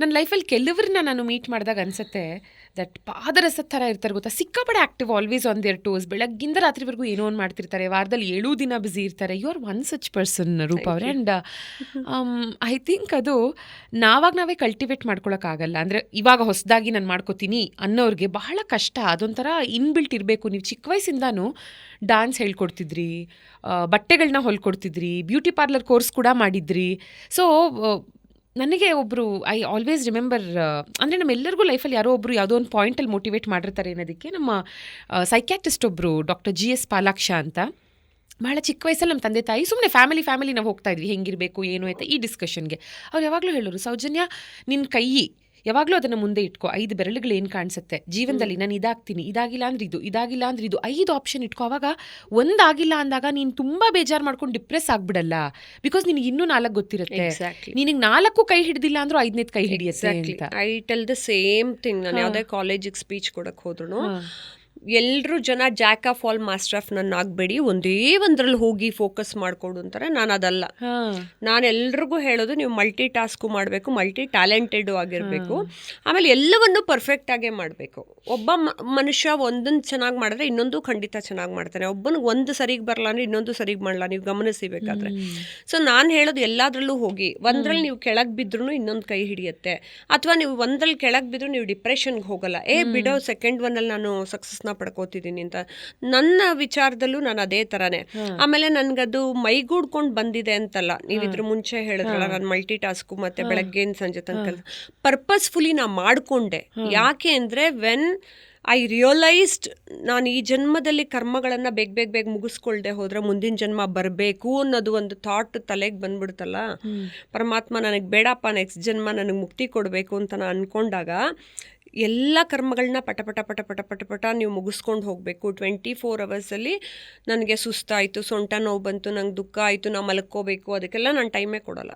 ನನ್ನ ಲೈಫಲ್ಲಿ ಕೆಲವ್ರನ್ನ ನಾನು ಮೀಟ್ ಮಾಡಿದಾಗ ಅನ್ಸುತ್ತೆ ದಟ್ ಪಾದರಸದ ಥರ ಇರ್ತಾರೆ ಗೊತ್ತಾ, ಸಿಕ್ಕಾಪಡೆ active, always on their toes, ಬೆಳಗ್ಗಿಂದ ರಾತ್ರಿವರೆಗೂ ಏನೋ ಒಂದು ಮಾಡ್ತಿರ್ತಾರೆ, ವಾರದಲ್ಲಿ 7 ದಿನ ಬ್ಯುಸಿ ಇರ್ತಾರೆ. You are one such person Roopa ಅವರೇ. ಆ್ಯಂಡ್ ಐ ಥಿಂಕ್ ಅದು ನಾವೇ ಕಲ್ಟಿವೇಟ್ ಮಾಡ್ಕೊಳಕ್ಕಾಗಲ್ಲ. ಅಂದರೆ ಇವಾಗ ಹೊಸದಾಗಿ ನಾನು ಮಾಡ್ಕೋತೀನಿ ಅನ್ನೋರಿಗೆ ಬಹಳ ಕಷ್ಟ. ಅದೊಂಥರ ಇನ್ಬಿಲ್ಟ್ ಇರಬೇಕು. ನೀವು ಚಿಕ್ಕ ವಯಸ್ಸಿಂದಾನು ಡಾನ್ಸ್ ಹೇಳ್ಕೊಡ್ತಿದ್ರಿ, ಬಟ್ಟೆಗಳನ್ನ ಹೊಲ್ಕೊಡ್ತಿದ್ರಿ, ಬ್ಯೂಟಿ ಪಾರ್ಲರ್ ಕೋರ್ಸ್ ಕೂಡ ಮಾಡಿದ್ರಿ. ಸೊ ನನಗೆ ಒಬ್ಬರು ಐ ಆಲ್ವೇಸ್ ರಿಮೆಂಬರ್, ಅಂದರೆ ನಮ್ಮೆಲ್ಲರಿಗೂ ಲೈಫಲ್ಲಿ ಯಾರೋ ಒಬ್ಬರು ಯಾವುದೋ ಒಂದು ಪಾಯಿಂಟಲ್ಲಿ ಮೋಟಿವೇಟ್ ಮಾಡಿರ್ತಾರೆ ಅನ್ನೋದಕ್ಕೆ. ನಮ್ಮ ಸೈಕ್ಯಾಟ್ರಿಸ್ಟ್ ಒಬ್ಬರು ಡಾಕ್ಟರ್ GS ಪಾಲಾಕ್ಷ ಅಂತ, ಭಾಳ ಚಿಕ್ಕ ವಯಸ್ಸಲ್ಲಿ ನಮ್ಮ ತಂದೆ ತಾಯಿ ಸುಮ್ಮನೆ ಫ್ಯಾಮಿಲಿ ನಾವು ಹೋಗ್ತಾ ಇದ್ವಿ, ಹೆಂಗಿರಬೇಕು ಏನು ಆಯ್ತಾ ಈ ಡಿಸ್ಕಷನ್ಗೆ. ಅವ್ರು ಯಾವಾಗಲೂ ಹೇಳೋರು, ಸೌಜನ್ಯ ನಿನ್ನ ಕೈ ಯಾವಾಗಲೂ ಅದನ್ನು ಮುಂದೆ ಇಟ್ಕೋ, 5 ಬೆರಳುಗಳು ಏನು ಕಾಣಿಸುತ್ತೆ ಜೀವನದಲ್ಲಿ, ನಾನು ಇದಾಗ್ತೀನಿ, ಇದಾಗಿಲ್ಲ ಅಂದ್ರೆ ಇದು, ಇದಾಗಿಲ್ಲ ಅಂದ್ರೆ ಇದು, 5 ಆಪ್ಷನ್ ಇಟ್ಕೋ. ಅವಾಗ ಒಂದಾಗಿಲ್ಲ ಅಂದಾಗ ನೀನು ತುಂಬ ಬೇಜಾರು ಮಾಡ್ಕೊಂಡು ಡಿಪ್ರೆಸ್ ಆಗ್ಬಿಡಲ್ಲ. ಬಿಕಾಸ್ ನಿನಗೆ ಇನ್ನೂ 4 ಗೊತ್ತಿರುತ್ತೆ. ನಿನಗೆ 4 ಕೈ ಹಿಡ್ದಿಲ್ಲ ಅಂದ್ರೂ 5ನೇದು ಕೈ ಹಿಡಿಯುತ್ತೆ ಅಂತ. I tell the same thing. ನಾನು ಯಾವುದೇ ಕಾಲೇಜಿಗೆ ಸ್ಪೀಚ್ ಕೊಡಕ್ಕೆ ಹೋದ್ರು ಎಲ್ಲರೂ ಜನ Jack of all master of ನನ್ನ ಆಗಬೇಡಿ, ಒಂದೇ ಒಂದ್ರಲ್ಲಿ ಹೋಗಿ ಫೋಕಸ್ ಮಾಡ್ಕೊಡು ಅಂತಾರೆ. ನಾನು ಅದಲ್ಲ. ನಾನು ಎಲ್ರಿಗೂ ಹೇಳೋದು, ನೀವು ಮಲ್ಟಿ ಟಾಸ್ಕು ಮಾಡಬೇಕು, ಮಲ್ಟಿ ಟ್ಯಾಲೆಂಟೆಡ್ ಆಗಿರಬೇಕು, ಆಮೇಲೆ ಎಲ್ಲವನ್ನೂ ಪರ್ಫೆಕ್ಟ್ ಆಗೇ ಮಾಡಬೇಕು. ಒಬ್ಬ ಮನುಷ್ಯ ಒಂದನ್ನು ಚೆನ್ನಾಗಿ ಮಾಡಿದ್ರೆ ಇನ್ನೊಂದು ಖಂಡಿತ ಚೆನ್ನಾಗಿ ಮಾಡ್ತಾನೆ. ಒಬ್ಬನಿಗೆ ಒಂದು ಸರಿಗೆ ಬರಲ್ಲ ಅಂದರೆ ಇನ್ನೊಂದು ಸರಿಗೆ ಮಾಡಲ್ಲ, ನೀವು ಗಮನಿಸಬೇಕಾದ್ರೆ. ಸೊ ನಾನು ಹೇಳೋದು ಎಲ್ಲದರಲ್ಲೂ ಹೋಗಿ, ಒಂದ್ರಲ್ಲಿ ನೀವು ಕೆಳಗೆ ಬಿದ್ರೂ ಇನ್ನೊಂದು ಕೈ ಹಿಡಿಯುತ್ತೆ, ಅಥವಾ ನೀವು ಒಂದ್ರಲ್ಲಿ ಕೆಳಗೆ ಬಿದ್ದರೂ ನೀವು ಡಿಪ್ರೆಷನ್ಗೆ ಹೋಗಲ್ಲ. ಬಿಡೋ ಸೆಕೆಂಡ್ ಒನ್ನಲ್ಲಿ ನಾನು ಸಕ್ಸಸ್ನ ಪಡ್ಕೋತಿದ್ದೀನಿ ಅಂತ. ನನ್ನ ವಿಚಾರದಲ್ಲೂ ನಾನು ಅದೇ ಥರನೇ. ಆಮೇಲೆ ನನಗದು ಮೈಗೂಡ್ಕೊಂಡು ಬಂದಿದೆ ಅಂತಲ್ಲ, ನೀವು ಇದ್ರ ಮುಂಚೆ ಹೇಳಿದ್ರಲ್ಲ ನಾನು ಮಲ್ಟಿ ಟಾಸ್ಕು ಮತ್ತೆ ಬೆಳಗ್ಗೆಯಿಂದ ಸಂಜೆ ತನಕ ಪರ್ಪಸ್ಫುಲಿ ನಾ ಮಾಡಿಕೊಂಡೆ. ಯಾಕೆ ಅಂದರೆ ವೆನ್ ಐ ರಿಯಲೈಸ್ಡ್ ನಾನು ಈ ಜನ್ಮದಲ್ಲಿ ಕರ್ಮಗಳನ್ನು ಬೇಗ ಮುಗಿಸ್ಕೊಳ್ದೆ ಹೋದರೆ ಮುಂದಿನ ಜನ್ಮ ಬರಬೇಕು ಅನ್ನೋದು ಒಂದು ಥಾಟ್ ತಲೆಗೆ ಬಂದ್ಬಿಡ್ತಲ್ಲ, ಪರಮಾತ್ಮ ನನಗೆ ಬೇಡಪ್ಪ ನೆಕ್ಸ್ಟ್ ಜನ್ಮ ನನಗೆ ಮುಕ್ತಿ ಕೊಡಬೇಕು ಅಂತ ನಾನು ಅಂದ್ಕೊಂಡಾಗ ಎಲ್ಲ ಕರ್ಮಗಳನ್ನ ಪಟ ನೀವು ಮುಗಿಸ್ಕೊಂಡು ಹೋಗಬೇಕು. 24 ಅವರ್ಸಲ್ಲಿ ನನಗೆ ಸುಸ್ತಾಯಿತು, ಸೊಂಟ ನೋವು ಬಂತು, ನಂಗೆ ದುಃಖ ಆಯಿತು, ನಾವು ಮಲ್ಕೋಬೇಕು, ಅದಕ್ಕೆಲ್ಲ ನಾನು ಟೈಮೇ ಕೊಡೋಲ್ಲ.